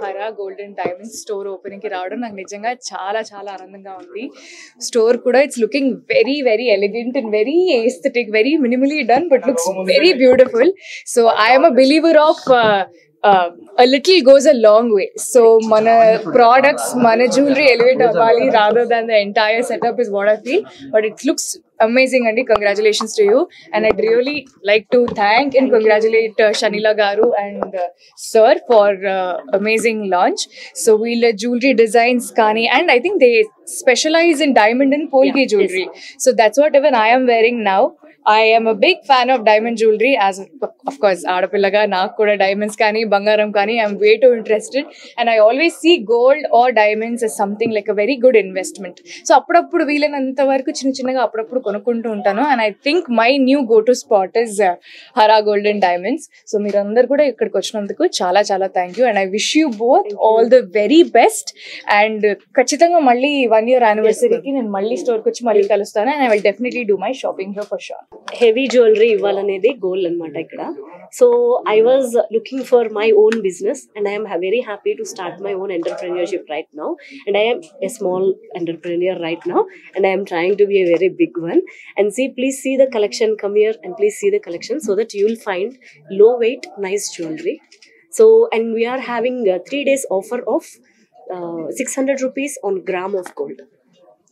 హరా golden diamonds store opening కి రావడం నాకు నిజంగా చాలా చాలా ఆనందంగా ఉంది. స్టోర్ కూడా it's looking very very elegant and very aesthetic, very minimally done but looks very beautiful. So I'm a believer of a little goes a long way. So mana products, mana jewelry elevate avali rather than the entire setup is what I feel. But it looks amazing, Andy. Congratulations to you. And I'd really like to thank and congratulate Shanila Garu and Sir for amazing launch. So we'll jewelry designs kani, and I think they specialize in diamond and polki jewelry. Yes. So that's what even I am wearing now. I am a big fan of diamond jewelry, as of course aadapillaga naaku kuda diamonds kani bangaram kani I'm way too interested, and I always see gold or diamonds as something like a very good investment. So appudu veelananta varaku chinna appudu konukuntu untanu, and I think my new go to spot is Hara Golden Diamonds. So meerandaru kuda ikkadiki vachinanduku chaala chaala thank you, and I wish you both all the very best. And kachithanga malli 1 year anniversary ki nenu malli store ku vachi malli kalustanu, and I will definitely do my shopping here for sure. Heavy jewellery ఇవ్వాలనేది goal అనమాట ఇక్కడ. So I was looking for my own business and I'm very happy to start my own entrepreneurship right now, and I'm a small entrepreneur right now, and I'm trying to be a very big one. And please see the collection, come here and please see the collection so that you will find low weight nice jewelry. So and we are having 3 days offer of 600 rupees on gram of gold.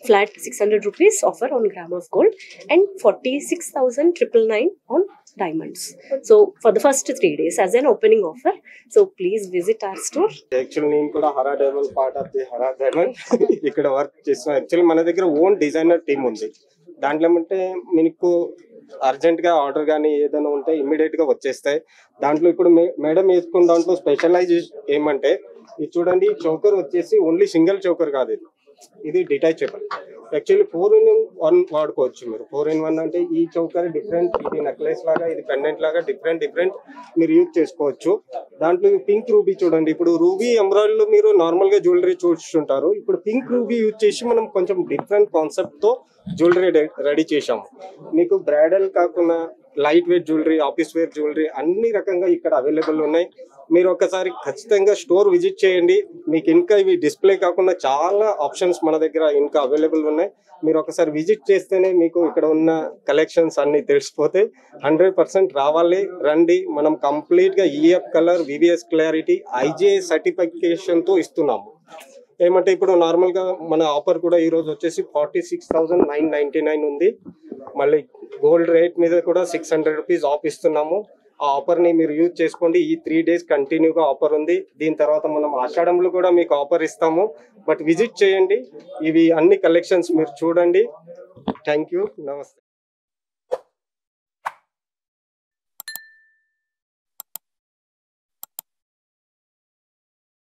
Flat 600 rupees offer on gram of gold and 46,999 on diamonds. So for the first 3 days as an opening offer. So please visit our store. Actually name kuda Hara Diamond part of the Hara Diamond ikkada work chestunna. Actually mana దగ్గర own designer team ఉంది. దాంట్లో అంటే మీకు urgent గా order కానీ ఏదైనా ఉంటే immediate గా వచ్చేస్తాయి. దాంట్లో ఇప్పుడు మేడం వేసుకున్న దాంట్లో స్పెషలైజ్ ఏమంటే ఇది చూడండి, చౌకర్ వచ్చేసి ఓన్లీ సింగిల్ చౌకర్ కాదు, ఇది డిటాచబుల్. యాక్చువల్లీ 4-in-1 వాడుకోవచ్చు మీరు. 4-in-1 అంటే ఈ చౌకర్ డిఫరెంట్, ఇది నెక్లెస్ లాగా, ఇది పెండెంట్ లాగా డిఫరెంట్ మీరు యూజ్ చేసుకోవచ్చు. దాంట్లో పింక్ రూబీ చూడండి, ఇప్పుడు రూబీ ఎమరాల్డ్ మీరు నార్మల్ గా జ్యువెలరీ చూస్తుంటారు, ఇప్పుడు పింక్ రూబీ యూజ్ చేసి మనం కొంచెం డిఫరెంట్ కాన్సెప్ట్ తో జ్యువెలరీ రెడీ చేసాము. మీకు బ్రైడల్ కాకుండా light weight jewellery, office wear jewellery అన్ని రకంగా ఇక్కడ అవైలబుల్ ఉన్నాయి. మీరు ఒకసారి ఖచ్చితంగా స్టోర్ విజిట్ చేయండి. మీకు ఇంకా ఇవి డిస్ప్లే కాకుండా చాలా ఆప్షన్స్ మన దగ్గర ఇంకా అవైలబుల్ ఉన్నాయి. మీరు ఒకసారి విజిట్ చేస్తేనే మీకు ఇక్కడ ఉన్న కలెక్షన్స్ అన్ని తెలిసిపోతే 100% రావాలి, రండి. మనం కంప్లీట్ గా EF colour, VVS clarity, IJ certification తో ఇస్తున్నాము. ఏమంటే ఇప్పుడు నార్మల్ గా మన ఆఫర్ కూడా ఈ రోజు వచ్చేసి 46,999 ఉంది. మళ్ళీ గోల్డ్ రేట్ మీద కూడా 600 రూపీస్ ఆఫ్ ఇస్తున్నాము. ఆ ఆఫర్ ని మీరు యూజ్ చేసుకోండి. ఈ 3 days కంటిన్యూగా ఆఫర్ ఉంది. దీని తర్వాత మనం ఆషాఢంలో కూడా మీకు ఆఫర్ ఇస్తాము. బట్ విజిట్ చేయండి, ఇవి అన్ని కలెక్షన్స్ మీరు చూడండి. థ్యాంక్ యూ, నమస్తే.